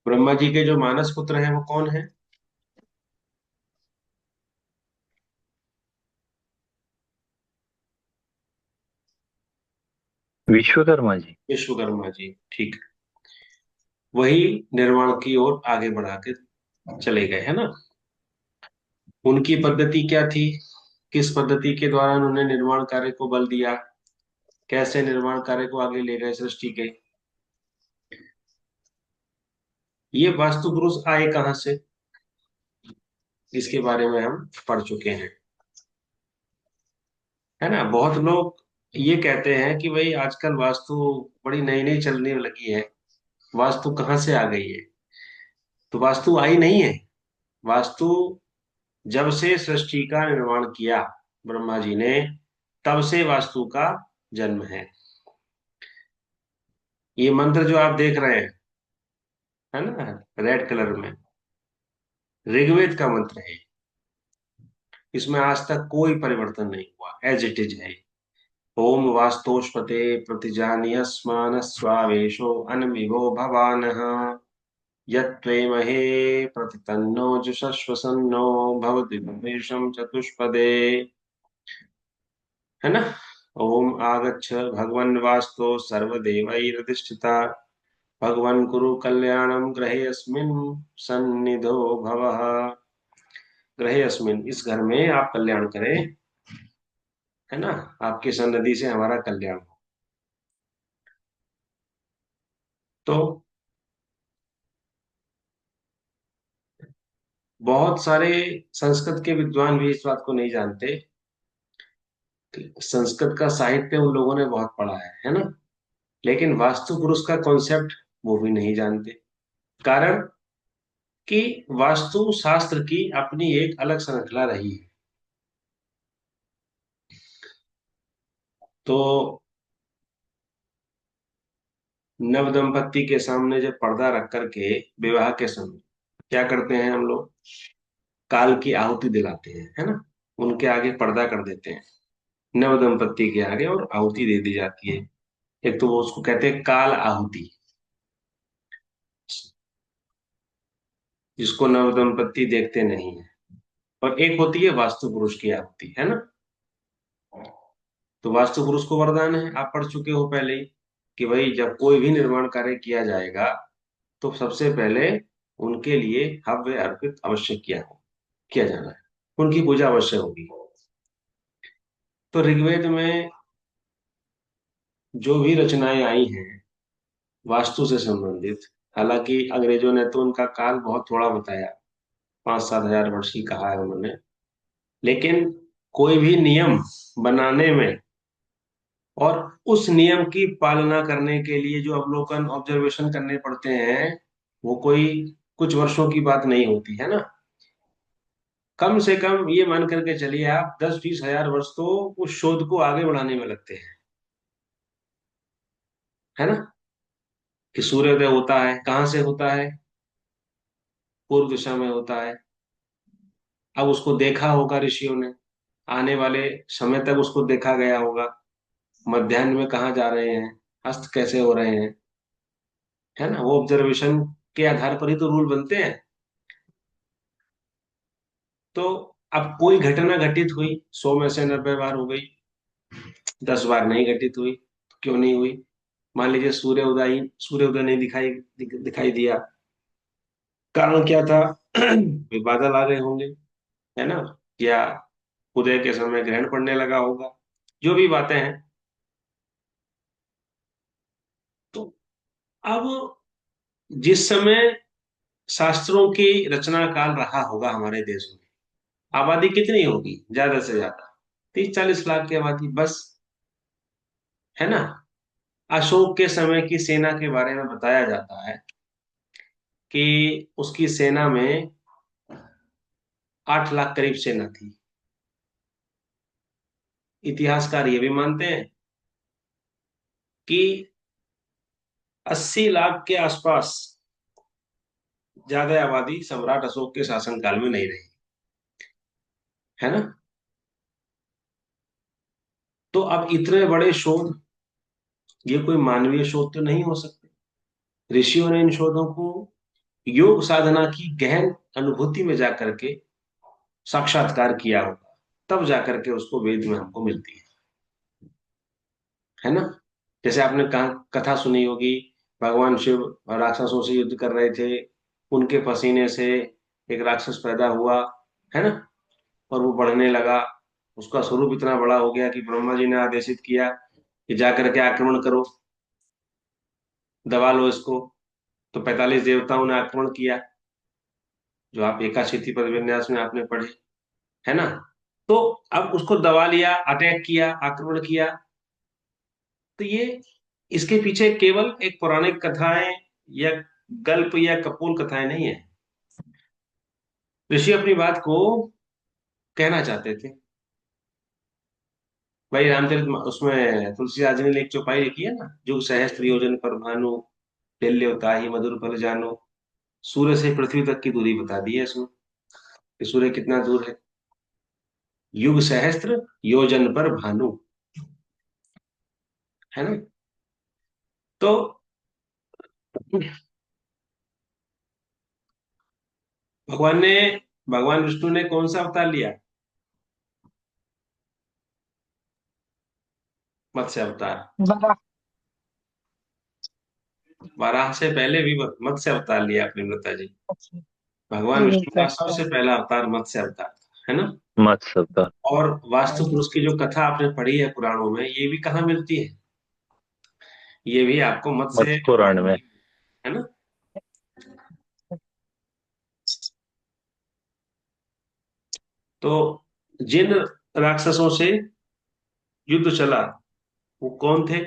ब्रह्मा जी के जो मानस पुत्र हैं वो कौन है? विश्वकर्मा जी। विश्वकर्मा जी, ठीक। वही निर्माण की ओर आगे बढ़ा के चले गए, है ना। उनकी पद्धति क्या थी? किस पद्धति के द्वारा उन्होंने निर्माण कार्य को बल दिया? कैसे निर्माण कार्य को आगे ले गए सृष्टि के? ये वास्तु पुरुष आए कहाँ से, इसके बारे में हम पढ़ चुके हैं, है ना। बहुत लोग ये कहते हैं कि भाई आजकल वास्तु बड़ी नई नई चलने लगी है, वास्तु कहाँ से आ गई है? तो वास्तु आई नहीं है। वास्तु जब से सृष्टि का निर्माण किया ब्रह्मा जी ने, तब से वास्तु का जन्म है। ये मंत्र जो आप देख रहे हैं, है ना, रेड कलर में, ऋग्वेद का मंत्र है। इसमें आज तक कोई परिवर्तन नहीं हुआ, एज इट इज है। ओम वास्तोष्पते प्रतिजानीयस्मान स्वावेशो अनविभो भवानः यत्त्वेमहे प्रतितन्नो जुषस्वसन्नो भवति भवेशं चतुष्पदे, है ना। ओम आगच्छ भगवन् वास्तो सर्वदेवैरधिष्ठिता भगवन् कुरु कल्याणं ग्रहे अस्मिन् सन्निधो भवः। ग्रहे अस्मिन्, इस घर में आप कल्याण करें, है ना। आपकी सन्निधि से हमारा कल्याण हो। तो बहुत सारे संस्कृत के विद्वान भी इस बात को नहीं जानते कि संस्कृत का साहित्य उन लोगों ने बहुत पढ़ा है ना। लेकिन वास्तु पुरुष का कॉन्सेप्ट वो भी नहीं जानते। कारण कि वास्तु शास्त्र की अपनी एक अलग श्रृंखला रही है। तो नव दंपत्ति के सामने जब पर्दा रख करके विवाह के समय क्या करते हैं हम लोग? काल की आहुति दिलाते हैं, है ना। उनके आगे पर्दा कर देते हैं नव दंपत्ति के आगे, और आहुति दे दी जाती है। एक तो वो उसको कहते हैं काल आहुति, जिसको नव दंपत्ति देखते नहीं है। और एक होती है वास्तु पुरुष की आहुति, है ना। तो वास्तु पुरुष को वरदान है, आप पढ़ चुके हो पहले ही, कि भाई जब कोई भी निर्माण कार्य किया जाएगा तो सबसे पहले उनके लिए हव्य अर्पित अवश्य किया जाना है। उनकी पूजा अवश्य होगी। तो ऋग्वेद में जो भी रचनाएं आई हैं वास्तु से संबंधित, हालांकि अंग्रेजों ने तो उनका काल बहुत थोड़ा बताया, 5-7 हजार वर्ष ही कहा है उन्होंने। लेकिन कोई भी नियम बनाने में और उस नियम की पालना करने के लिए जो अवलोकन ऑब्जर्वेशन करने पड़ते हैं, वो कोई कुछ वर्षों की बात नहीं होती, है ना। कम से कम ये मान करके चलिए आप, 10-20 हजार वर्ष तो उस शोध को आगे बढ़ाने में लगते हैं, है ना। कि सूर्योदय होता है, कहाँ से होता है? पूर्व दिशा में होता है। अब उसको देखा होगा ऋषियों ने, आने वाले समय तक उसको देखा गया होगा, मध्याह्न में कहाँ जा रहे हैं, अस्त कैसे हो रहे हैं, है ना। वो ऑब्जर्वेशन के आधार पर ही तो रूल बनते हैं। तो अब कोई घटना घटित हुई, 100 में से 90 बार हो गई, 10 बार नहीं घटित हुई, तो क्यों नहीं हुई? मान लीजिए सूर्योदय नहीं दिखाई दिया, कारण क्या था? भी बादल आ गए होंगे, है ना, या उदय के समय ग्रहण पड़ने लगा होगा, जो भी बातें हैं। तो अब जिस समय शास्त्रों की रचना काल रहा होगा हमारे देश में, आबादी कितनी होगी ज्यादा से ज्यादा? 30-40 लाख की आबादी बस, है ना। अशोक के समय की सेना के बारे में बताया जाता है कि उसकी सेना में 8 लाख करीब सेना थी। इतिहासकार ये भी मानते हैं कि 80 लाख के आसपास ज्यादा आबादी सम्राट अशोक के शासनकाल में नहीं रही, है ना। तो अब इतने बड़े शोध, ये कोई मानवीय शोध तो नहीं हो सकते। ऋषियों ने इन शोधों को योग साधना की गहन अनुभूति में जाकर के साक्षात्कार किया होगा, तब जाकर के उसको वेद में हमको मिलती है ना। जैसे आपने कहा, कथा सुनी होगी, भगवान शिव राक्षसों से युद्ध कर रहे थे, उनके पसीने से एक राक्षस पैदा हुआ, है ना, और वो बढ़ने लगा, उसका स्वरूप इतना बड़ा हो गया कि ब्रह्मा जी ने आदेशित किया कि जाकर के आक्रमण करो, दबा लो इसको। तो 45 देवताओं ने आक्रमण किया, जो आप एकाशीति पद विन्यास में आपने पढ़े, है ना। तो अब उसको दबा लिया, अटैक किया, आक्रमण किया। तो ये, इसके पीछे केवल एक पौराणिक कथाएं या गल्प या कपोल कथाएं नहीं है। ऋषि अपनी बात को कहना चाहते थे। भाई रामचरित उसमें तुलसीदास जी ने एक चौपाई लिखी है ना, जुग सहस्त्र योजन पर भानु, टेल्य ताहि मधुर फल जानो। सूर्य से पृथ्वी तक की दूरी बता दी है इसमें, कि सूर्य कितना दूर है। युग सहस्त्र योजन पर भानु, है ना। तो भगवान ने, भगवान विष्णु ने कौन सा अवतार लिया? मत्स्य अवतार। बड़ा। वराह से पहले भी मत्स्य अवतार लिया अपनी माता जी। अच्छा। भगवान नहीं विष्णु का करता। सबसे पहला अवतार मत्स्य अवतार था, है ना। मत्स्य अवतार। और वास्तु हाँ। पुरुष की जो कथा आपने पढ़ी है पुराणों में, ये भी कहाँ मिलती है? ये भी आपको मत्स्य मत्स्य पुराण पुराण में, में। है ना। तो जिन राक्षसों से युद्ध चला, वो कौन थे?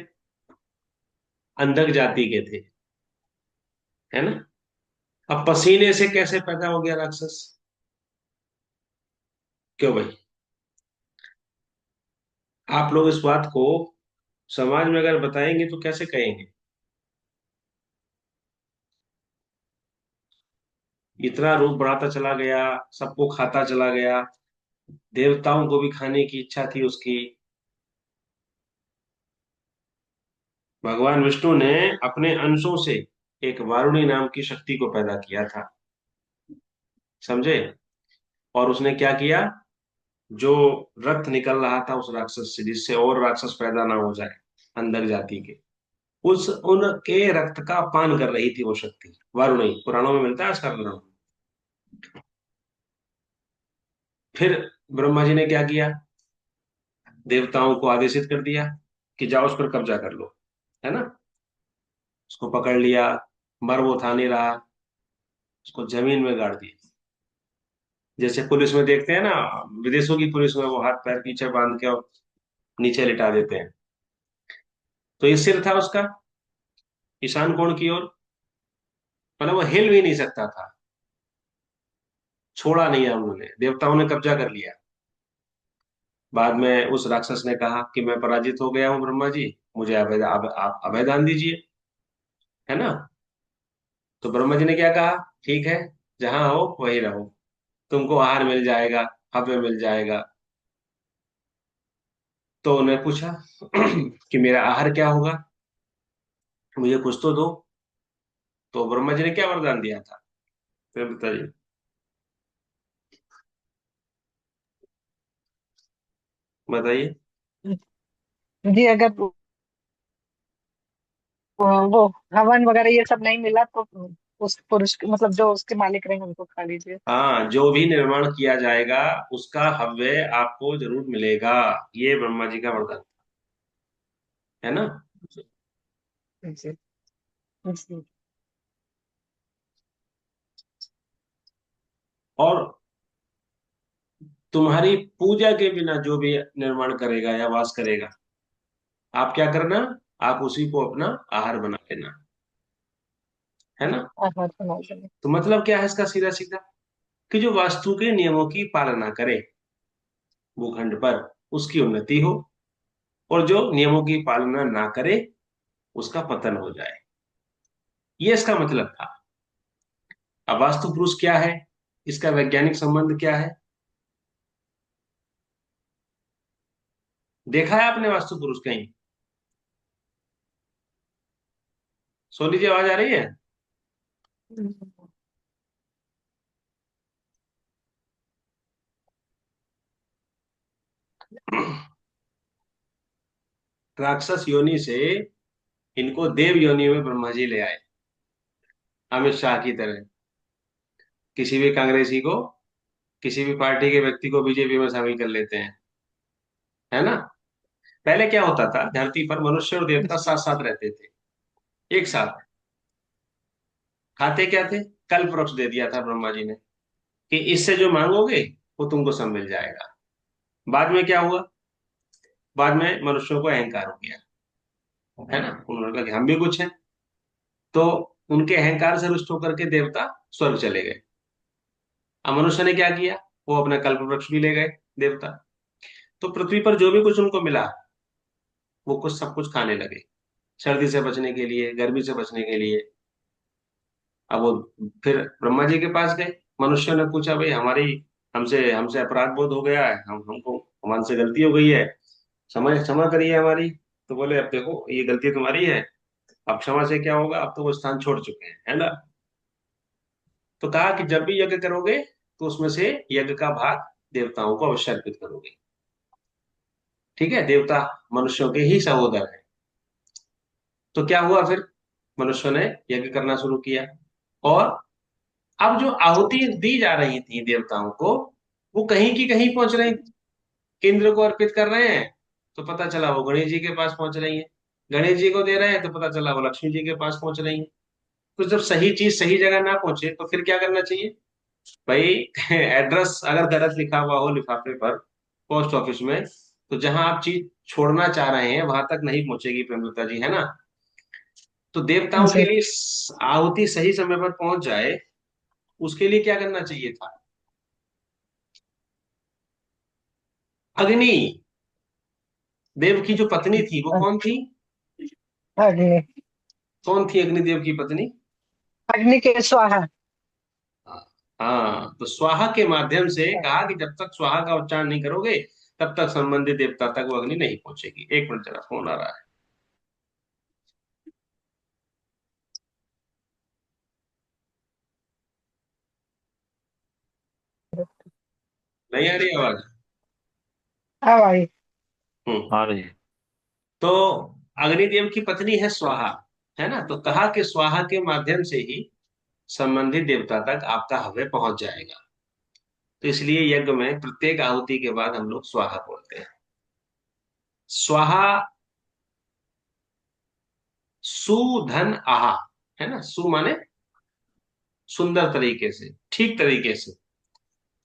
अंधक जाति के थे, है ना। अब पसीने से कैसे पैदा हो गया राक्षस? क्यों भाई? आप लोग इस बात को समाज में अगर बताएंगे तो कैसे कहेंगे? इतना रूप बढ़ाता चला गया, सबको खाता चला गया, देवताओं को भी खाने की इच्छा थी उसकी। भगवान विष्णु ने अपने अंशों से एक वारुणी नाम की शक्ति को पैदा किया था, समझे। और उसने क्या किया, जो रक्त निकल रहा था उस राक्षस से, जिससे और राक्षस पैदा ना हो जाए अंधक जाति के, उस उनके रक्त का पान कर रही थी वो शक्ति, वारुणी। पुराणों में मिलता है इसका विवरण। फिर ब्रह्मा जी ने क्या किया, देवताओं को आदेशित कर दिया कि जाओ उस पर कब्जा कर लो, है ना। उसको पकड़ लिया, मर वो था नहीं रहा, उसको जमीन में गाड़ दिया। जैसे पुलिस में देखते हैं ना, विदेशों की पुलिस में वो हाथ पैर पीछे बांध के और नीचे लिटा देते हैं। तो ये सिर था उसका, ईशान कोण की ओर, मतलब वो हिल भी नहीं सकता था। छोड़ा नहीं है उन्होंने, देवताओं ने कब्जा कर लिया। बाद में उस राक्षस ने कहा कि मैं पराजित हो गया हूँ ब्रह्मा जी, मुझे आप अभय दान दीजिए, है ना। तो ब्रह्मा जी ने क्या कहा, ठीक है, जहां हो वहीं रहो, तुमको आहार मिल जाएगा, हव्य मिल जाएगा। तो उन्हें पूछा कि मेरा आहार क्या होगा, मुझे कुछ तो दो। तो ब्रह्मा जी ने क्या वरदान दिया था, फिर बताइए। बताइए। जी अगर वो हवन वगैरह ये सब नहीं मिला तो उस पुरुष मतलब जो उसके मालिक रहेंगे उनको खा लीजिए। हाँ, जो भी निर्माण किया जाएगा उसका हव्य आपको जरूर मिलेगा, ये ब्रह्मा जी का वरदान, है ना। जी। जी। और तुम्हारी पूजा के बिना जो भी निर्माण करेगा या वास करेगा, आप क्या करना, आप उसी को अपना आहार बना लेना, है ना। आत्मा सुना देंगे। तो मतलब क्या है इसका, सीधा सीधा, कि जो वास्तु के नियमों की पालना करे भूखंड पर, उसकी उन्नति हो, और जो नियमों की पालना ना करे उसका पतन हो जाए, ये इसका मतलब था। अब वास्तु पुरुष क्या है, इसका वैज्ञानिक संबंध क्या है? देखा है आपने वास्तु पुरुष कहीं? सोनी जी आवाज आ रही है? राक्षस योनि से इनको देव योनि में ब्रह्मा जी ले आए, अमित शाह की तरह। किसी भी कांग्रेसी को, किसी भी पार्टी के व्यक्ति को बीजेपी में शामिल कर लेते हैं, है ना। पहले क्या होता था, धरती पर मनुष्य और देवता साथ साथ रहते थे, एक साथ। खाते क्या थे? कल्प वृक्ष दे दिया था ब्रह्मा जी ने कि इससे जो मांगोगे वो तुमको सब मिल जाएगा। बाद में क्या हुआ? बाद में मनुष्यों को अहंकार हो गया, है ना। उन्होंने कहा कि हम भी कुछ हैं। तो उनके अहंकार से रुष्ट होकर के देवता स्वर्ग चले गए। अब मनुष्य ने क्या किया? वो अपना कल्प वृक्ष भी ले गए, देवता। तो पृथ्वी पर जो भी कुछ उनको मिला, वो कुछ सब कुछ खाने लगे, सर्दी से बचने के लिए, गर्मी से बचने के लिए। अब वो फिर ब्रह्मा जी के पास गए। मनुष्यों ने पूछा, भाई हमारी, हमसे हमसे अपराध बोध हो गया है, हमको, हमसे गलती हो गई है, क्षमा क्षमा करिए हमारी। तो बोले, अब देखो ये गलती तुम्हारी है, अब क्षमा से क्या होगा, अब तो वो स्थान छोड़ चुके हैं, है ना। तो कहा कि जब भी यज्ञ करोगे तो उसमें से यज्ञ का भाग देवताओं को अवश्य अर्पित करोगे। ठीक है, देवता मनुष्यों के ही सहोदर है। तो क्या हुआ फिर? मनुष्यों ने यज्ञ करना शुरू किया, और अब जो आहुति दी जा रही थी देवताओं को, वो कहीं की कहीं पहुंच रही थी। इंद्र को अर्पित कर रहे हैं तो पता चला वो गणेश जी के पास पहुंच रही है। गणेश जी को दे रहे हैं तो पता चला वो लक्ष्मी जी के पास पहुंच रही है। तो जब सही चीज सही जगह ना पहुंचे तो फिर क्या करना चाहिए भाई? एड्रेस अगर गलत लिखा हुआ हो लिफाफे पर, पोस्ट ऑफिस में, तो जहां आप चीज छोड़ना चाह रहे हैं वहां तक नहीं पहुंचेगी प्रेमलता जी, है ना। तो देवताओं के जी। लिए आहुति सही समय पर पहुंच जाए, उसके लिए क्या करना चाहिए था? अग्नि देव की जो पत्नी थी वो कौन थी? अग्नि। कौन थी अग्निदेव की पत्नी? अग्नि के स्वाहा। हाँ, तो स्वाहा के माध्यम से कहा कि जब तक स्वाहा का उच्चारण नहीं करोगे तब तक संबंधित देवता तक वो अग्नि नहीं पहुंचेगी। एक मिनट, जरा फोन आ रहा है। नहीं आ रही आवाज? हाँ भाई। हम्म। हाँ रही। तो अग्निदेव की पत्नी है स्वाहा, है ना। तो कहा कि स्वाहा के माध्यम से ही संबंधित देवता तक आपका हव्य पहुंच जाएगा। तो इसलिए यज्ञ में प्रत्येक आहुति के बाद हम लोग स्वाहा बोलते हैं। स्वाहा, सुधन आहा, है ना। सु माने सुंदर तरीके से, ठीक तरीके से।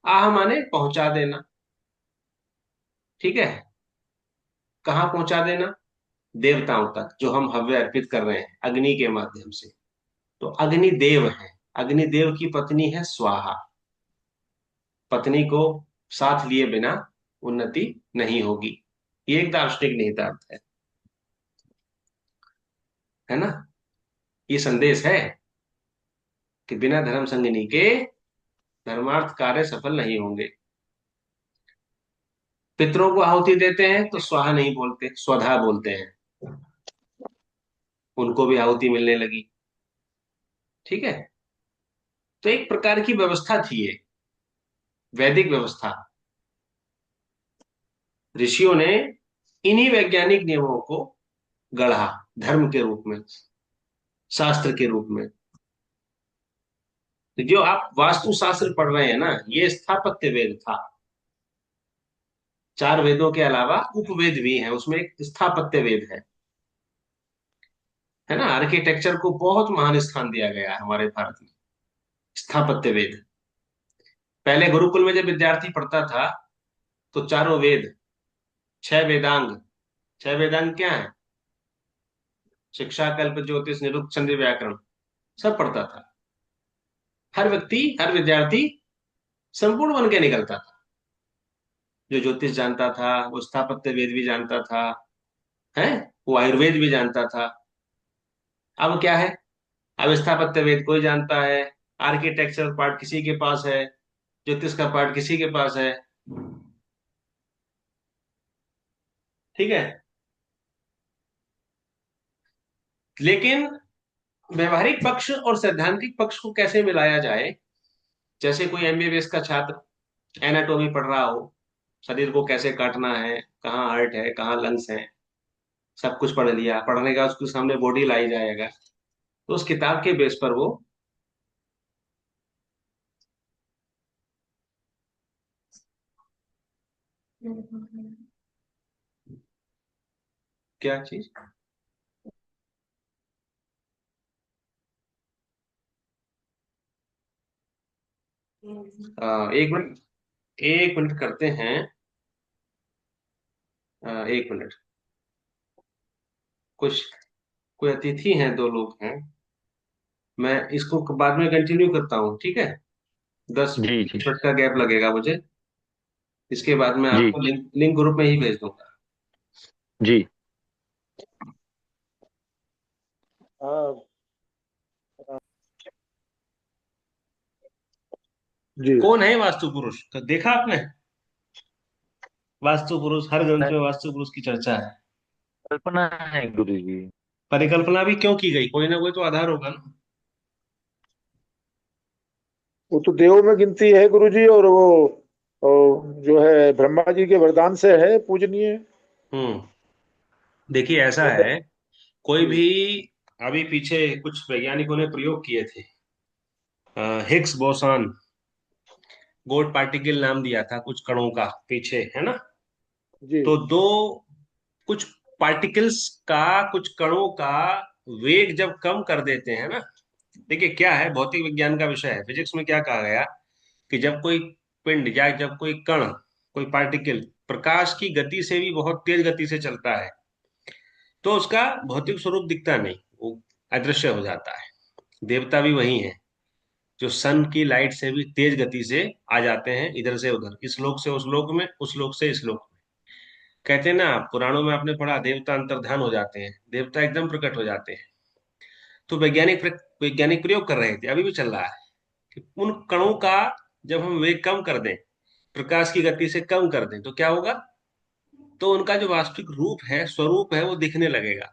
आह माने पहुंचा देना। ठीक है। कहाँ पहुंचा देना? देवताओं तक, जो हम हव्य अर्पित कर रहे हैं अग्नि के माध्यम से। तो अग्नि देव है। अग्निदेव की पत्नी है स्वाहा। पत्नी को साथ लिए बिना उन्नति नहीं होगी, ये एक दार्शनिक निहितार्थ है ना। ये संदेश है कि बिना धर्म संगिनी के धर्मार्थ कार्य सफल नहीं होंगे। पितरों को आहुति देते हैं तो स्वाहा नहीं बोलते, स्वधा बोलते हैं। उनको भी आहुति मिलने लगी। ठीक है। तो एक प्रकार की व्यवस्था थी ये, वैदिक व्यवस्था। ऋषियों ने इन्हीं वैज्ञानिक नियमों को गढ़ा, धर्म के रूप में, शास्त्र के रूप में। तो जो आप वास्तु शास्त्र पढ़ रहे हैं ना, ये स्थापत्य वेद था। चार वेदों के अलावा उपवेद भी हैं, उसमें एक स्थापत्य वेद है ना। आर्किटेक्चर को बहुत महान स्थान दिया गया है हमारे भारत में। स्थापत्य वेद, पहले गुरुकुल में जब विद्यार्थी पढ़ता था तो चारों वेद, छह वेदांग। छह वेदांग क्या है? शिक्षा, कल्प, ज्योतिष, निरुक्त, छंद, व्याकरण, सब पढ़ता था। हर व्यक्ति, हर विद्यार्थी संपूर्ण बन के निकलता था। जो ज्योतिष जानता था वो स्थापत्य वेद भी जानता था, है, वो आयुर्वेद भी जानता था। अब क्या है? अब स्थापत्य वेद कोई जानता है, आर्किटेक्चर पार्ट किसी के पास है, ज्योतिष का पार्ट किसी के पास है। ठीक है। लेकिन व्यवहारिक पक्ष और सैद्धांतिक पक्ष को कैसे मिलाया जाए? जैसे कोई एमबीबीएस का छात्र एनाटॉमी पढ़ रहा हो, शरीर को कैसे काटना है, कहाँ हार्ट है, कहाँ लंग्स है, सब कुछ पढ़ लिया। पढ़ने का उसके सामने बॉडी लाई जाएगा, तो उस किताब के बेस पर वो क्या चीज। एक मिनट, एक मिनट करते हैं। 1 मिनट। कुछ कोई अतिथि हैं, 2 लोग हैं। मैं इसको बाद में कंटिन्यू करता हूँ, ठीक है? दस जी जी। मिनट का गैप लगेगा मुझे। इसके बाद मैं जी आपको लिंक लिंक ग्रुप में ही भेज दूंगा। जी। हाँ। जी। कौन है वास्तु पुरुष, तो देखा आपने? वास्तु पुरुष, हर ग्रंथ में वास्तु पुरुष की चर्चा है। कल्पना है गुरु जी। परिकल्पना भी क्यों की गई? कोई ना कोई तो आधार होगा ना। वो तो देवों में गिनती है गुरुजी, और वो जो है ब्रह्मा जी के वरदान से है पूजनीय। हम्म। देखिए ऐसा वो तो। है, कोई जी। भी, अभी पीछे कुछ वैज्ञानिकों ने प्रयोग किए थे, हिग्स बोसॉन, गोल्ड पार्टिकल नाम दिया था कुछ कणों का पीछे, है ना? जी। तो दो, कुछ पार्टिकल्स का, कुछ कणों का वेग जब कम कर देते हैं ना, देखिए क्या है, भौतिक विज्ञान का विषय है। फिजिक्स में क्या कहा गया कि जब कोई पिंड या जब कोई कण, कोई पार्टिकल प्रकाश की गति से भी बहुत तेज गति से चलता है, तो उसका भौतिक स्वरूप दिखता नहीं, वो अदृश्य हो जाता है। देवता भी वही हैं, जो सन की लाइट से भी तेज गति से आ जाते हैं, इधर से उधर, इस लोक से उस लोक में, उस लोक से इस लोक में। कहते हैं ना, पुराणों में आपने पढ़ा, देवता अंतर्धान हो जाते हैं, देवता एकदम प्रकट हो जाते हैं। तो वैज्ञानिक प्रयोग कर रहे थे, अभी भी चल रहा है, कि उन कणों का जब हम वेग कम कर दें, प्रकाश की गति से कम कर दें, तो क्या होगा? तो उनका जो वास्तविक रूप है, स्वरूप है, वो दिखने लगेगा।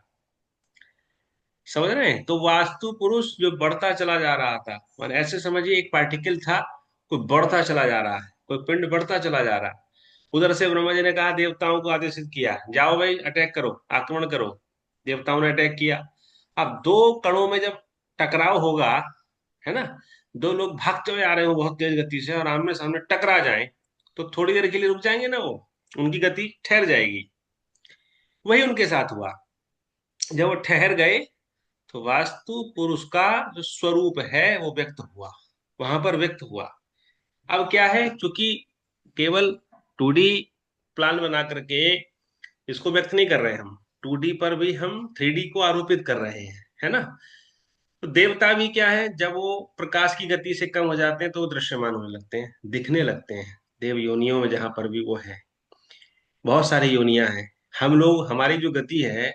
समझ रहे हैं? तो वास्तु पुरुष जो बढ़ता चला जा रहा था, मान ऐसे समझिए एक पार्टिकल था, कोई बढ़ता चला जा रहा है, कोई पिंड बढ़ता चला जा रहा है। उधर से ब्रह्मा जी ने कहा, देवताओं को आदेशित किया, जाओ भाई अटैक करो, आक्रमण करो। देवताओं ने अटैक किया। अब दो कणों में जब टकराव होगा, है ना, दो लोग भागते हुए आ रहे हो बहुत तेज गति से, और आमने सामने टकरा जाएं, तो थोड़ी देर के लिए रुक जाएंगे ना वो, उनकी गति ठहर जाएगी। वही उनके साथ हुआ। जब वो ठहर गए, तो वास्तु पुरुष का जो स्वरूप है वो व्यक्त हुआ, वहां पर व्यक्त हुआ। अब क्या है, चूंकि केवल 2D प्लान बना करके इसको व्यक्त नहीं कर रहे हम, 2D पर भी हम 3D को आरोपित कर रहे हैं, है ना? तो देवता भी क्या है, जब वो प्रकाश की गति से कम हो जाते हैं तो वो दृश्यमान होने लगते हैं, दिखने लगते हैं। देव योनियों में जहां पर भी वो है, बहुत सारी योनियां हैं। हम लोग, हमारी जो गति है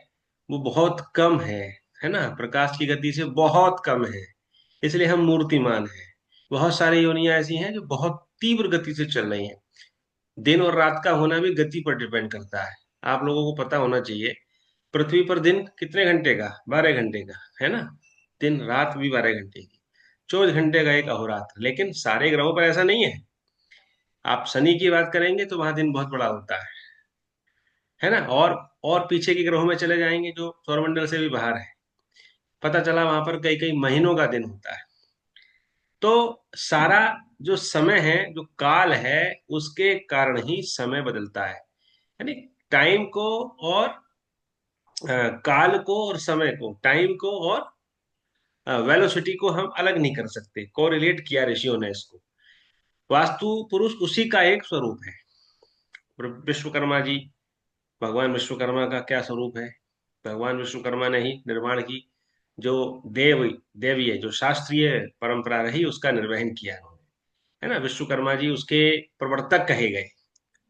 वो बहुत कम है ना, प्रकाश की गति से बहुत कम है, इसलिए हम मूर्तिमान हैं। बहुत सारी योनियां ऐसी हैं जो बहुत तीव्र गति से चल रही हैं। दिन और रात का होना भी गति पर डिपेंड करता है। आप लोगों को पता होना चाहिए, पृथ्वी पर दिन कितने घंटे का? 12 घंटे का, है ना? दिन, रात भी 12 घंटे की, 24 घंटे का एक अहोरात्र। लेकिन सारे ग्रहों पर ऐसा नहीं है। आप शनि की बात करेंगे तो वहां दिन बहुत बड़ा होता है ना? और पीछे के ग्रहों में चले जाएंगे जो सौरमंडल से भी बाहर है, पता चला वहां पर कई कई महीनों का दिन होता है। तो सारा जो समय है, जो काल है, उसके कारण ही समय बदलता है। यानी टाइम को और काल को और समय को, टाइम को और वेलोसिटी को हम अलग नहीं कर सकते। कोरिलेट किया ऋषियों ने इसको। वास्तु पुरुष उसी का एक स्वरूप है। विश्वकर्मा जी, भगवान विश्वकर्मा का क्या स्वरूप है? भगवान विश्वकर्मा ने ही निर्माण की जो देवी है, जो शास्त्रीय परंपरा रही, उसका निर्वहन किया उन्होंने, है ना? विश्वकर्मा जी उसके प्रवर्तक कहे गए।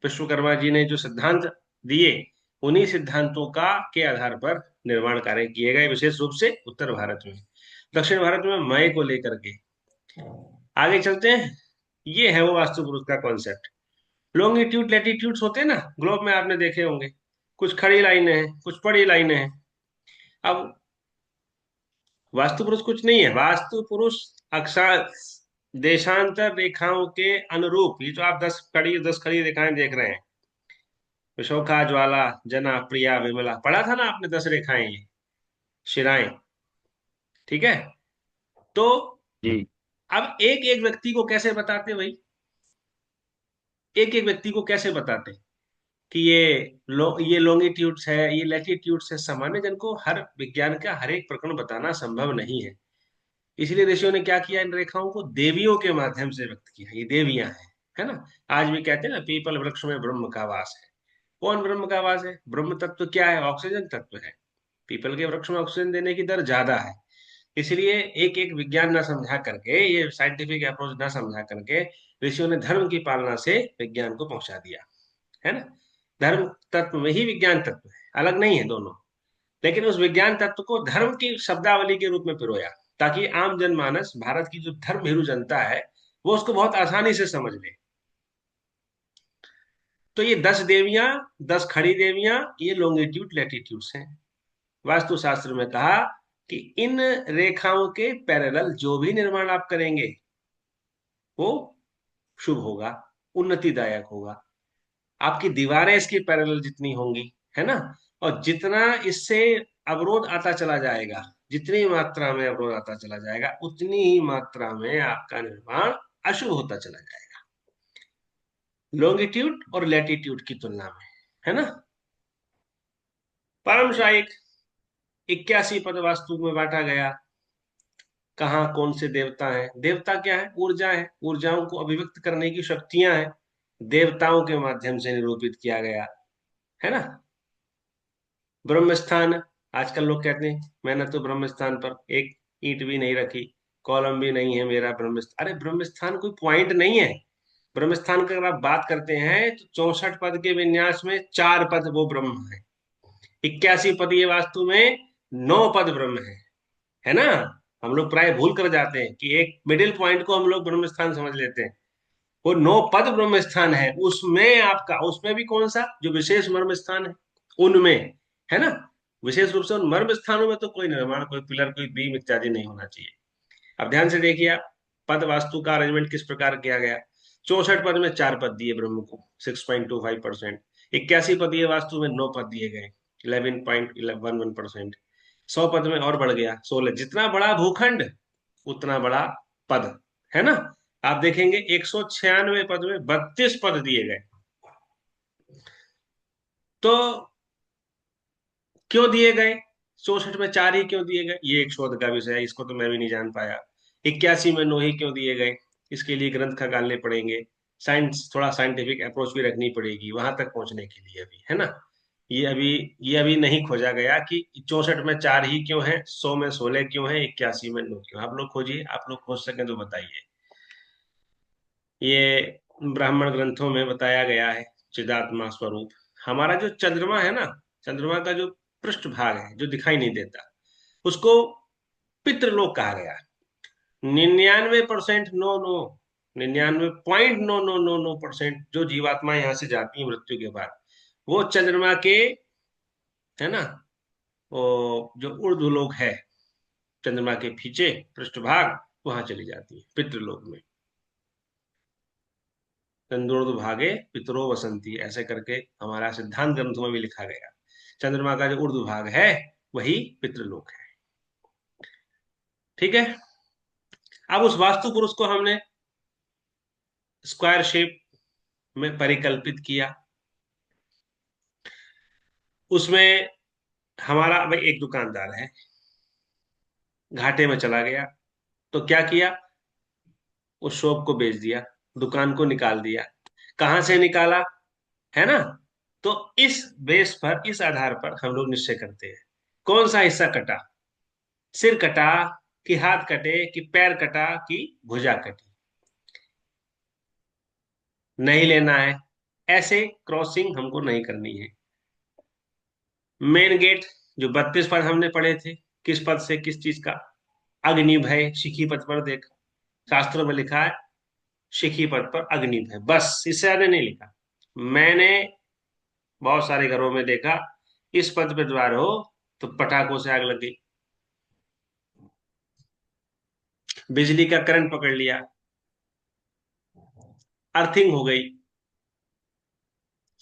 विश्वकर्मा जी ने जो सिद्धांत दिए, उन्हीं सिद्धांतों का के आधार पर निर्माण कार्य किए गए, विशेष रूप से उत्तर भारत में। दक्षिण भारत में मय को लेकर के आगे चलते हैं। ये है वो वास्तु पुरुष का कॉन्सेप्ट। लॉन्गिट्यूड लैटिट्यूड्स होते हैं ना ग्लोब में, आपने देखे होंगे, कुछ खड़ी लाइनें हैं, कुछ पड़ी लाइनें हैं। अब वास्तु पुरुष कुछ नहीं है। वास्तु पुरुष अक्षांश, देशांतर रेखाओं के अनुरूप, ये जो आप 10 खड़ी रेखाएं देख रहे हैं, विशोखा ज्वाला जना प्रिया विमला, पढ़ा था ना आपने 10 रेखाएं, ये शिराएं। ठीक है। तो जी अब एक एक व्यक्ति को कैसे बताते भाई, एक एक व्यक्ति को कैसे बताते कि ये लॉन्गिट्यूड्स है, ये लैटिट्यूड्स है। सामान्य जन को हर विज्ञान का हर एक प्रकरण बताना संभव नहीं है। इसलिए ऋषियों ने क्या किया, इन रेखाओं को देवियों के माध्यम से व्यक्त किया। ये देवियां हैं, है ना। आज भी कहते हैं ना, पीपल वृक्ष में ब्रह्म का वास है। कौन ब्रह्म का वास है? ब्रह्म तत्व क्या है? ऑक्सीजन तत्व है। पीपल के वृक्ष में ऑक्सीजन देने की दर ज्यादा है। इसलिए एक एक विज्ञान ना समझा करके, ये साइंटिफिक अप्रोच ना समझा करके, ऋषियों ने धर्म की पालना से विज्ञान को पहुंचा दिया, है ना। धर्म तत्व में ही विज्ञान तत्व है, अलग नहीं है दोनों। लेकिन उस विज्ञान तत्व को धर्म की शब्दावली के रूप में पिरोया, ताकि आम जनमानस, भारत की जो धर्म भीरू जनता है, वो उसको बहुत आसानी से समझ ले। तो ये 10 देवियां, 10 खड़ी देवियां, ये लॉन्गिट्यूड लैटिट्यूड्स हैं। वास्तुशास्त्र में कहा कि इन रेखाओं के पैरेलल जो भी निर्माण आप करेंगे वो शुभ होगा, उन्नतिदायक होगा। आपकी दीवारें इसकी पैरेलल जितनी होंगी, है ना, और जितना इससे अवरोध आता चला जाएगा, जितनी मात्रा में अवरोध आता चला जाएगा, उतनी ही मात्रा में आपका निर्माण अशुभ होता चला जाएगा, लॉन्गिट्यूड और लैटिट्यूड की तुलना में, है ना। परम शायिक 81 पद वास्तु में बांटा गया। कहाँ कौन से देवता हैं? देवता क्या है? ऊर्जा है। ऊर्जाओं को अभिव्यक्त करने की शक्तियां हैं, देवताओं के माध्यम से निरूपित किया गया, है ना। ब्रह्म स्थान, आजकल लोग कहते हैं मैंने तो ब्रह्म स्थान पर एक ईंट भी नहीं रखी, कॉलम भी नहीं है मेरा ब्रह्म स्थान। अरे ब्रह्म स्थान कोई पॉइंट नहीं है। ब्रह्म स्थान की अगर आप बात करते हैं तो 64 पद के विन्यास में 4 पद वो ब्रह्म है। 81 पदीय वास्तु में 9 पद ब्रह्म है ना। हम लोग प्राय भूल कर जाते हैं कि एक मिडिल पॉइंट को हम लोग ब्रह्म स्थान समझ लेते हैं। वो 9 पद ब्रह्म स्थान है, उसमें आपका, उसमें भी कौन सा, जो विशेष मर्म स्थान है उनमें, है ना। विशेष रूप से उन मर्म स्थानों में तो कोई निर्माण, कोई पिलर, कोई बीम इत्यादि नहीं होना चाहिए। अब ध्यान से देखिए आप, पद वास्तु का अरेंजमेंट किस प्रकार किया गया। 64 पद में 4 पद दिए ब्रह्म को, 6.25%। 81 पदीय वास्तु में 9 पद दिए गए, 11.11%। 100 पद में और बढ़ गया 16। जितना बड़ा भूखंड उतना बड़ा पद, है ना। आप देखेंगे 196 पद में 32 पद दिए गए। तो क्यों दिए गए? 64 में 4 ही क्यों दिए गए? ये एक शोध का विषय है, इसको तो मैं भी नहीं जान पाया। 81 में 9 ही क्यों दिए गए? इसके लिए ग्रंथ खंगालने पड़ेंगे, साइंस, थोड़ा साइंटिफिक अप्रोच भी रखनी पड़ेगी वहां तक पहुंचने के लिए अभी, है ना। ये अभी ये अभी नहीं खोजा गया कि 64 में 4 ही क्यों है, 100 में 16 क्यों है, 81 में 9 क्यों। आप लोग खोजिए, आप लोग खोज सकें तो बताइए। ये ब्राह्मण ग्रंथों में बताया गया है। चिदात्मा स्वरूप हमारा जो चंद्रमा है ना, चंद्रमा का जो पृष्ठ भाग है जो दिखाई नहीं देता, उसको पितृलोक कहा गया। 99% नो नो 99.9999% जो जीवात्मा यहाँ से जाती है मृत्यु के बाद, वो चंद्रमा के, है ना, वो जो ऊर्ध्वलोक है, चंद्रमा के पीछे पृष्ठभाग, वहां चली जाती है पितृलोक में। चंद्रोर्ध भागे पितरो वसंती, ऐसे करके हमारा सिद्धांत ग्रंथों में भी लिखा गया। चंद्रमा का जो ऊर्ध्व भाग है वही पितृलोक है। ठीक है। अब उस वास्तु पुरुष को हमने स्क्वायर शेप में परिकल्पित किया। उसमें हमारा भाई एक दुकानदार है, घाटे में चला गया, तो क्या किया, उस शॉप को बेच दिया, दुकान को निकाल दिया। कहां से निकाला, है ना। तो इस बेस पर, इस आधार पर हम लोग निश्चय करते हैं कौन सा हिस्सा कटा, सिर कटा कि हाथ कटे कि पैर कटा कि भुजा कटी, नहीं लेना है। ऐसे क्रॉसिंग हमको नहीं करनी है। मेन गेट, जो 32 पद हमने पढ़े थे, किस पद से किस चीज का, अग्नि भय शिखी पद पर देख, शास्त्रों में लिखा है शिखी पद पर अग्नि भय, बस, इससे ज्यादा नहीं लिखा। मैंने बहुत सारे घरों में देखा, इस पद पे द्वार हो तो पटाखों से आग लग गई, बिजली का करंट पकड़ लिया, अर्थिंग हो गई,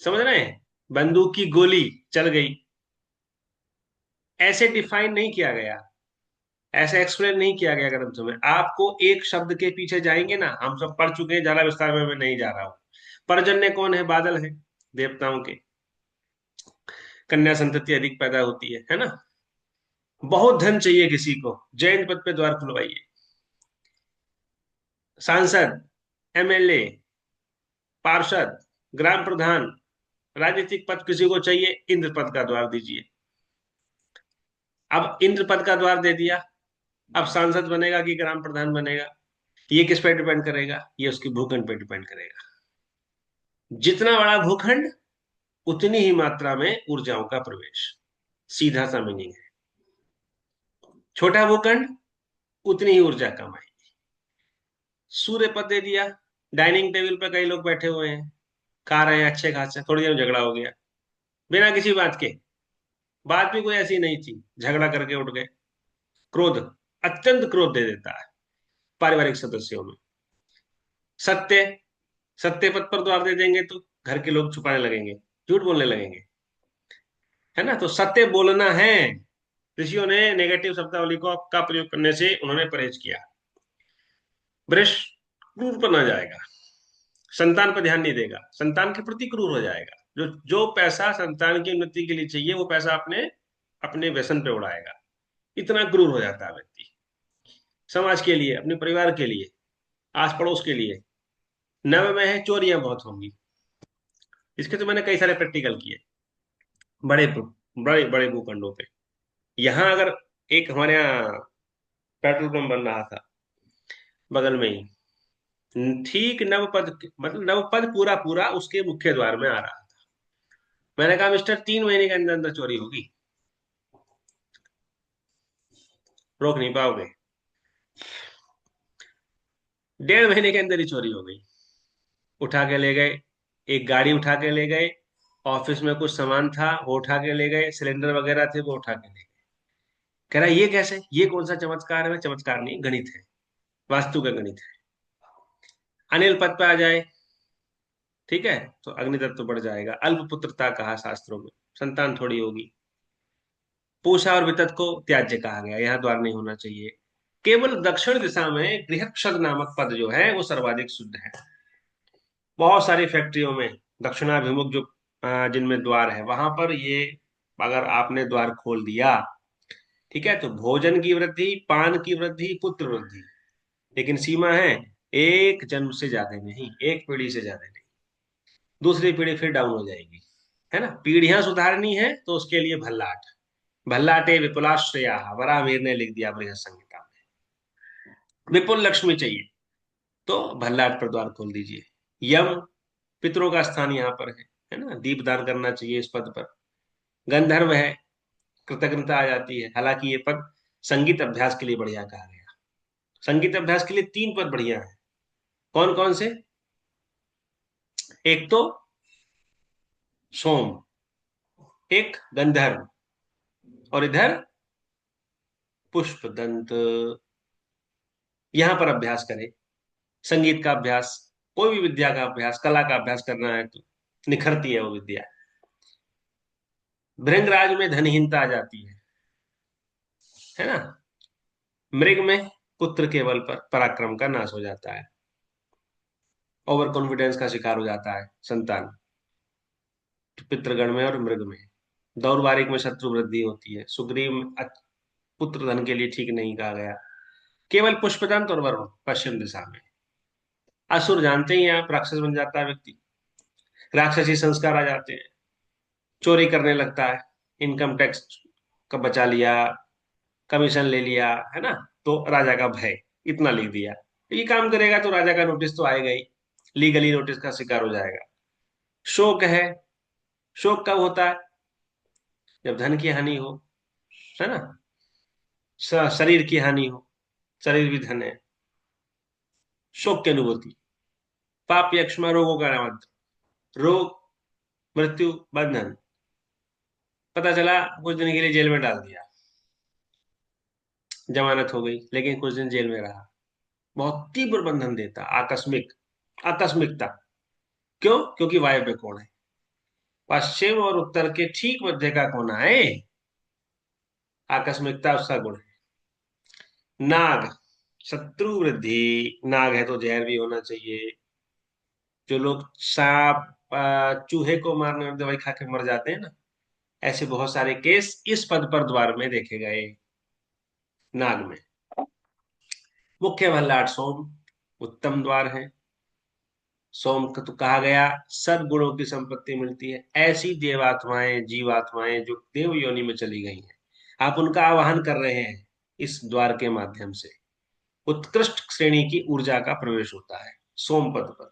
समझ रहे हैं। बंदूक की गोली चल गई, ऐसे डिफाइन नहीं किया गया, ऐसे एक्सप्लेन नहीं किया गया ग्रंथों में। आपको एक शब्द के पीछे जाएंगे ना, हम सब पढ़ चुके हैं, ज्यादा विस्तार में मैं नहीं जा रहा हूं। पर्जन्य कौन है? बादल है देवताओं के, कन्या संतति अधिक पैदा होती है ना। बहुत धन चाहिए किसी को, जैन पद पे द्वार खुलवाइए। सांसद, एमएलए, पार्षद, ग्राम प्रधान, राजनीतिक पद किसी को चाहिए, इंद्र पद का द्वार दीजिए। अब इंद्र पद का द्वार दे दिया, अब सांसद बनेगा कि ग्राम प्रधान बनेगा, ये किस पे डिपेंड करेगा? ये उसकी भूखंड पे डिपेंड करेगा। जितना बड़ा भूखंड, उतनी ही मात्रा में ऊर्जाओं का प्रवेश, सीधा सा मीनिंग है। छोटा भूखंड, उतनी ही ऊर्जा कम आएगी। सूर्य पद दे दिया, डाइनिंग टेबल पे कई लोग बैठे हुए हैं, खा रहे हैं अच्छे खासे, थोड़ी देर में झगड़ा हो गया बिना किसी बात के, बात भी कोई ऐसी नहीं थी, झगड़ा करके उठ गए। क्रोध, अत्यंत क्रोध दे देता है पारिवारिक सदस्यों में। सत्य, सत्य पद पर द्वार दे देंगे तो घर के लोग छुपाने लगेंगे, झूठ बोलने लगेंगे, है ना। तो सत्य बोलना है। ऋषियों ने नेगेटिव शब्दावली को का प्रयोग करने से उन्होंने परहेज किया। वृष, क्रूर बना जाएगा, संतान पर ध्यान नहीं देगा, संतान के प्रति क्रूर हो जाएगा। जो जो पैसा संतान की उन्नति के लिए चाहिए, वो पैसा अपने अपने व्यसन पे उड़ाएगा। इतना क्रूर हो जाता है व्यक्ति, समाज के लिए, अपने परिवार के लिए, आस पड़ोस के लिए। नव में है, चोरियां बहुत होंगी। इसके तो मैंने कई सारे प्रैक्टिकल किए, बड़े बड़े बड़े भूखंडों पे। यहाँ अगर एक हमारे यहाँ पेट्रोल पंप बन रहा था बगल में ही, ठीक नवपद, मतलब नवपद पूरा पूरा उसके मुख्य द्वार में आ रहा था। मैंने कहा मिस्टर, 3 महीने के अंदर अंदर चोरी होगी, रोक नहीं पाओगे। 1.5 महीने के अंदर ही चोरी हो गई। उठा के ले गए, एक गाड़ी उठा के ले गए, ऑफिस में कुछ सामान था वो उठा के ले गए, सिलेंडर वगैरह थे वो उठा के ले गए। कह रहा ये कैसे, ये कौन सा चमत्कार है? चमत्कार नहीं, गणित है, वास्तु का गणित है। अनिल पद पे आ जाए, ठीक है, तो अग्नितत्व बढ़ जाएगा। अल्प पुत्रता कहा शास्त्रों में, संतान थोड़ी होगी। पूषा और वितत को त्याज्य कहा गया, यहाँ द्वार नहीं होना चाहिए। केवल दक्षिण दिशा में गृहक्षद नामक पद जो है वो सर्वाधिक शुद्ध है। बहुत सारी फैक्ट्रियों में दक्षिणाभिमुख जो जिनमें द्वार है, वहां पर ये अगर आपने द्वार खोल दिया, ठीक है, तो भोजन की वृद्धि, पान की वृद्धि, पुत्र वृद्धि, लेकिन सीमा है एक जन्म से ज्यादा नहीं, एक पीढ़ी से ज्यादा नहीं। दूसरी पीढ़ी फिर डाउन हो जाएगी, है ना। पीढ़ियां सुधारनी है तो उसके लिए भल्लाट, भल्लाटे विपुलाश्रया, वराहमिहिर ने लिख दिया बृहद संहिता में। विपुल लक्ष्मी चाहिए तो भल्लाट पर द्वार खोल दीजिए। यम, पितरों का स्थान यहाँ पर है ना, दीपदान करना चाहिए इस पद पर। गंधर्व है, कृतज्ञता आ जाती है। हालांकि ये पद संगीत अभ्यास के लिए बढ़िया कहा गया। संगीत अभ्यास के लिए 3 पद बढ़िया है। कौन कौन से? एक तो सोम, एक गंधर्व, और इधर पुष्पदंत। यहां पर अभ्यास करें, संगीत का अभ्यास, कोई भी विद्या का अभ्यास, कला का अभ्यास करना है तो निखरती है वो विद्या। भृंगराज में धनहीनता आ जाती है ना। मृग में पुत्र के बल पर पराक्रम का नाश हो जाता है, ओवर कॉन्फिडेंस का शिकार हो जाता है संतान, पितृगण में और मृग में। दौर्वारिक में शत्रु वृद्धि होती है। सुग्रीव में पुत्र धन के लिए ठीक नहीं कहा गया। केवल पुष्पदंत और वरुण पश्चिम दिशा में। असुर जानते ही हैं आप, राक्षस बन जाता है व्यक्ति, राक्षसी संस्कार आ जाते हैं, चोरी करने लगता है, इनकम टैक्स का बचा लिया, कमीशन ले लिया, है ना। तो राजा का भय, इतना लिख दिया। ये काम करेगा तो राजा का नोटिस तो आएगा ही, लीगली नोटिस का शिकार हो जाएगा। शोक है, शोक कब होता है? जब धन की हानि हो, है ना, शरीर की हानि हो, शरीर भी धन है। शोक की अनुभूति। पाप यक्ष्मा रोगों का मंत्र, रोग, मृत्यु, बंधन। पता चला कुछ दिन के लिए जेल में डाल दिया, जमानत हो गई, लेकिन कुछ दिन जेल में रहा। बहुत तीव्र बंधन देता, आकस्मिक, आकस्मिकता। क्यों? क्योंकि वायव्य कोण है। पश्चिम और उत्तर के ठीक मध्य का कोना है। आकस्मिकता उसका गुण है। नाग, शत्रु वृद्धि। नाग है तो जहर भी होना चाहिए। जो लोग सांप चूहे को मारने और दवाई खा के मर जाते हैं ना, ऐसे बहुत सारे केस इस पद पर द्वार में देखे गए। नाग में मुख्य भल्लाट सोम उत्तम द्वार है। सोम का तो कहा गया सब गुणों की संपत्ति मिलती है। ऐसी देवात्माएं जीवात्माएं जो देव योनि में चली गई हैं, आप उनका आवाहन कर रहे हैं इस द्वार के माध्यम से। उत्कृष्ट श्रेणी की ऊर्जा का प्रवेश होता है सोम पद पर।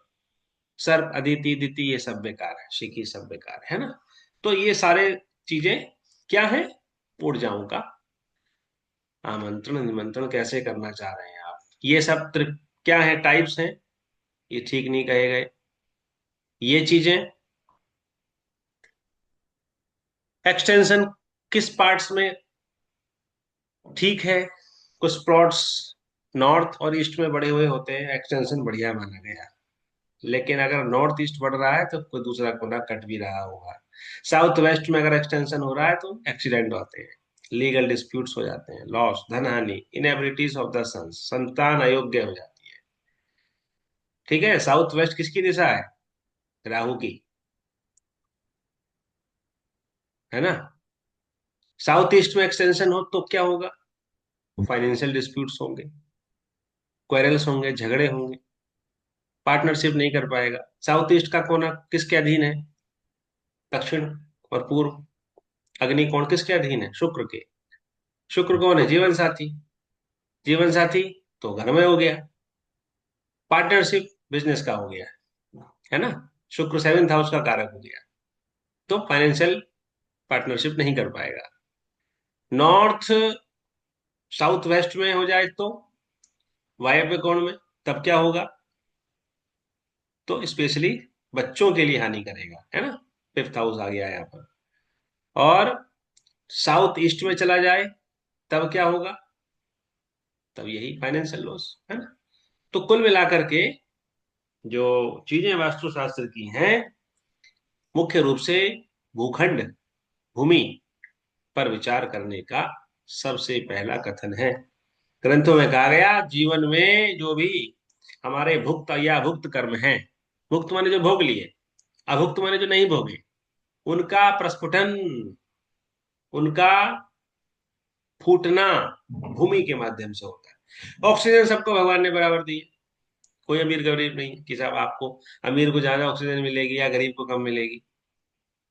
सर्प अदिति दिति ये सब बेकार है, शिखी सब बेकार है ना। तो ये सारे चीजें क्या है, ऊर्जाओं का आमंत्रण निमंत्रण कैसे करना चाह रहे हैं आप, ये सब क्या है, टाइप्स हैं। ये ठीक नहीं कहे गए ये चीजें। एक्सटेंशन किस पार्ट्स में ठीक है। कुछ प्लॉट्स नॉर्थ और ईस्ट में बढ़े हुए होते हैं, एक्सटेंशन बढ़िया माना गया। लेकिन अगर नॉर्थ ईस्ट बढ़ रहा है तो कोई दूसरा कोना कट भी रहा होगा। साउथ वेस्ट में अगर एक्सटेंशन हो रहा है तो एक्सीडेंट होते हैं, लीगल डिस्प्यूट्स हो जाते हैं, लॉस धन हानि, इनएबिलिटीज ऑफ द सन्स, संतान अयोग्य हो जाती है। ठीक है, साउथ वेस्ट किसकी दिशा है, राहु की, है ना। साउथ ईस्ट में एक्सटेंशन हो तो क्या होगा, फाइनेंशियल डिस्प्यूट्स होंगे, क्वेरल्स होंगे, झगड़े होंगे, पार्टनरशिप नहीं कर पाएगा। साउथ ईस्ट का कोना किसके अधीन है, दक्षिण और पूर्व। अग्नि कोण किसके अधीन है, शुक्र के। शुक्र कौन है, जीवन साथी। जीवन साथी तो घर में हो गया, पार्टनरशिप बिजनेस का हो गया, है ना। शुक्र सेवेंथ हाउस का कारक हो गया, तो फाइनेंशियल पार्टनरशिप नहीं कर पाएगा। नॉर्थ साउथ वेस्ट में हो जाए तो वायव्य कोण में, तब क्या होगा, तो स्पेशली बच्चों के लिए हानि करेगा, है ना। फिफ्थ हाउस आ गया यहाँ पर। और साउथ ईस्ट में चला जाए तब क्या होगा, तब यही फाइनेंशियल लॉस, है ना। तो कुल मिलाकर के जो चीजें वास्तुशास्त्र की हैं, मुख्य रूप से भूखंड भूमि पर विचार करने का सबसे पहला कथन है। ग्रंथों में कहा गया जीवन में जो भी हमारे भुक्त या अभुक्त कर्म हैं, भुक्त माने जो भोग लिए, अभुक्त माने जो नहीं भोगे, उनका प्रस्फुटन, उनका फूटना भूमि के माध्यम से होता है। ऑक्सीजन सबको भगवान ने बराबर दी है, कोई अमीर गरीब नहीं है कि साहब आपको अमीर को ज्यादा ऑक्सीजन मिलेगी या गरीब को कम मिलेगी।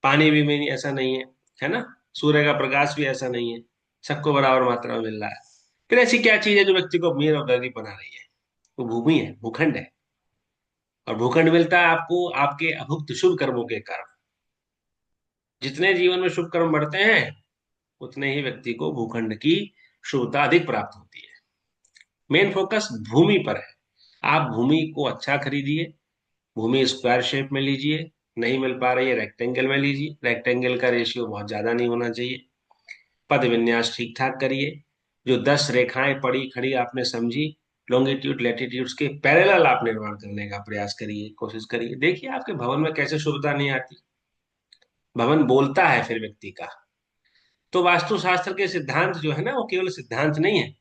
पानी भी में ऐसा नहीं है ना। सूर्य का प्रकाश भी ऐसा नहीं है, सबको बराबर मात्रा में मिल रहा है। फिर ऐसी क्या चीज है जो व्यक्ति को अमीर और गरीब बना रही है, वो भूमि है, भूखंड है। और भूखंड मिलता है आपको आपके अभुक्त शुभ कर्मों के कारण। जितने जीवन में शुभ कर्म बढ़ते हैं उतने ही व्यक्ति को भूखंड की शुभता अधिक प्राप्त होती है। मेन फोकस भूमि पर है। आप भूमि को अच्छा खरीदिए, भूमि स्क्वायर शेप में लीजिए, नहीं मिल पा रही है रेक्टेंगल में लीजिए, रेक्टेंगल का रेशियो बहुत ज्यादा नहीं होना चाहिए। पद विन्यास ठीक ठाक करिए। जो 10 रेखाएं पड़ी खड़ी आपने समझी, लॉन्गिट्यूड लैटिट्यूड्स के पैरेलल आप निर्माण करने का प्रयास करिए, कोशिश करिए। देखिए आपके भवन में कैसे शुभता नहीं आती। भवन बोलता है फिर व्यक्ति का। तो वास्तुशास्त्र के सिद्धांत जो है ना, वो केवल सिद्धांत नहीं है,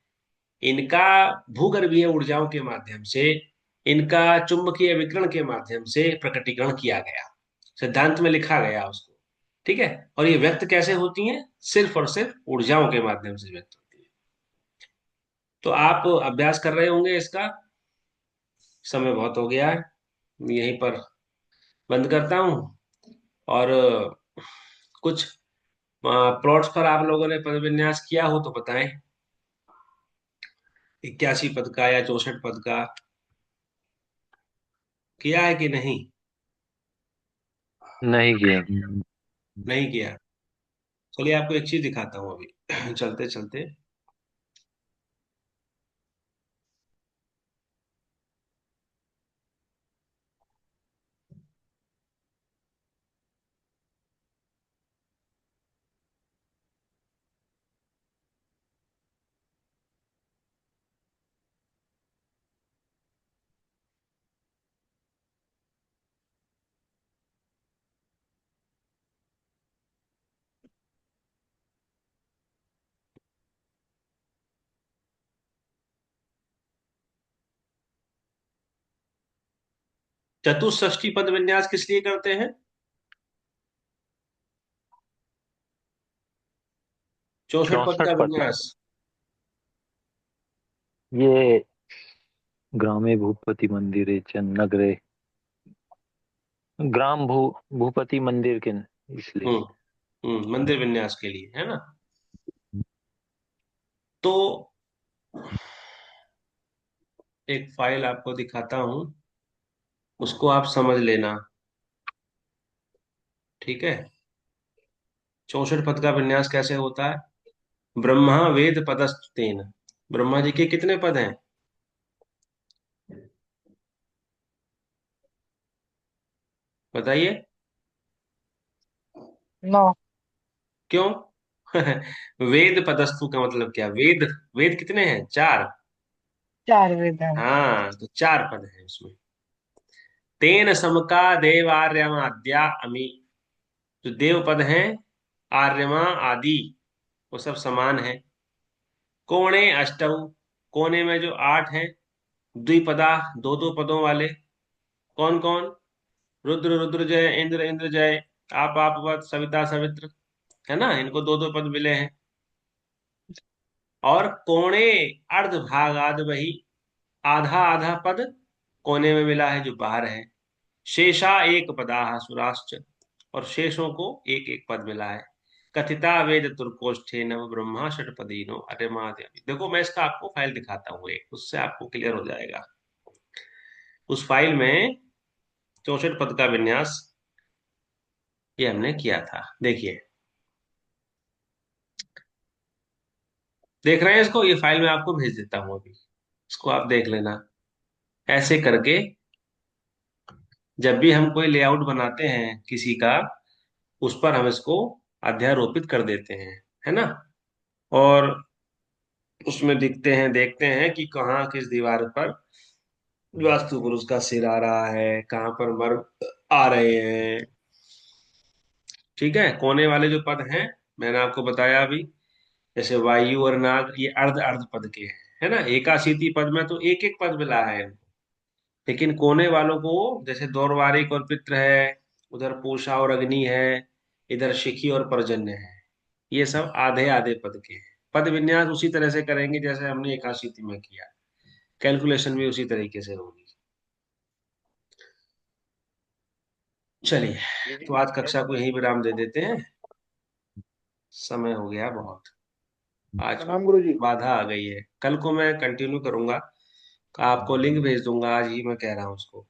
इनका भूगर्भीय ऊर्जाओं के माध्यम से, इनका चुंबकीय विकिरण के माध्यम से प्रकटीकरण किया गया, सिद्धांत में लिखा गया उसको। ठीक है, और ये व्यक्त कैसे होती हैं, सिर्फ और सिर्फ ऊर्जाओं के माध्यम से व्यक्त होती है। तो आप अभ्यास कर रहे होंगे इसका। समय बहुत हो गया है, यहीं पर बंद करता हूँ। और कुछ प्लॉट्स पर आप लोगों ने पद विन्यास किया हो तो बताएं, 81 पद का या 64 पद का किया है कि नहीं। नहीं किया। नहीं किया। चलिए आपको एक चीज दिखाता हूँ अभी चलते चलते। चतुष्षष्ठी पद विन्यास किस लिए करते हैं? 64 पद का 64 पद। विन्यास। ये ग्रामे भूपति मंदिरे च नगरे, ग्राम भूपति मंदिर के, इसलिए। मंदिर विन्यास के लिए है ना। तो एक फाइल आपको दिखाता हूं, उसको आप समझ लेना, ठीक है। 64 पद का विन्यास कैसे होता है? ब्रह्मा वेद पदस्तेन। ब्रह्मा जी के कितने पद हैं? बताइए। 9। क्यों? वेद पदस्तु का मतलब क्या? वेद, वेद कितने हैं? 4। 4 वेद हैं। हाँ, तो 4 पद हैं उसमें। तेन समका देवार्यमाद्या अमी। जो देव पद हैं, आर्यमा आदि, वो सब समान है। कोणे अष्टौ। कोने में जो 8 हैं, द्विपदा, दो दो पदों वाले। कौन कौन? रुद्र रुद्र जय, इंद्र इंद्र जय, आप वत, सविता सवित्र, है ना, इनको दो दो पद मिले हैं। और कोणे अर्ध भागाद वही, आधा आधा पद कोने में मिला है जो बाहर है। शेषा एक पदाः सुराश्च। और शेषों को एक एक पद मिला है। कथिता वेद तुर्कोष्ठे नव ब्रह्मा षटपदीनो अरे महादेव। देखो मैं इसका आपको फाइल दिखाता हूँ एक, उससे आपको क्लियर हो जाएगा। उस फाइल में 64 पद का विन्यास ये हमने किया था, देखिए। देख रहे हैं इसको? ये फाइल मैं आपको भेज देता हूँ अभी, इसको आप देख लेना। ऐसे करके जब भी हम कोई लेआउट बनाते हैं किसी का, उस पर हम इसको अध्यारोपित कर देते हैं, है ना। और उसमें दिखते हैं, देखते हैं कि कहाँ किस दीवार पर वास्तु पुरुष का सिर आ रहा है, कहाँ पर मर्द आ रहे हैं। ठीक है, कोने वाले जो पद हैं, मैंने आपको बताया अभी, जैसे वायु और नाग, ये अर्ध अर्ध पद के हैं, है ना। एकाशीति पद में तो एक एक पद मिला है। लेकिन कोने वालों को, जैसे दौर्वारिक और पित्र है, उधर पूषा और अग्नि है, इधर शिखी और पर्जन्य है, ये सब आधे आधे पद के हैं। पद विन्यास उसी तरह से करेंगे जैसे हमने एकाशीति में किया, कैलकुलेशन भी उसी तरीके से होगी। चलिए, जी जी। तो आज कक्षा को यहीं विराम दे देते हैं, समय हो गया बहुत। आज प्रणाम गुरु जी। बाधा आ गई है, कल को मैं कंटिन्यू करूंगा। आपको लिंक भेज दूंगा, आज ही मैं कह रहा हूँ उसको।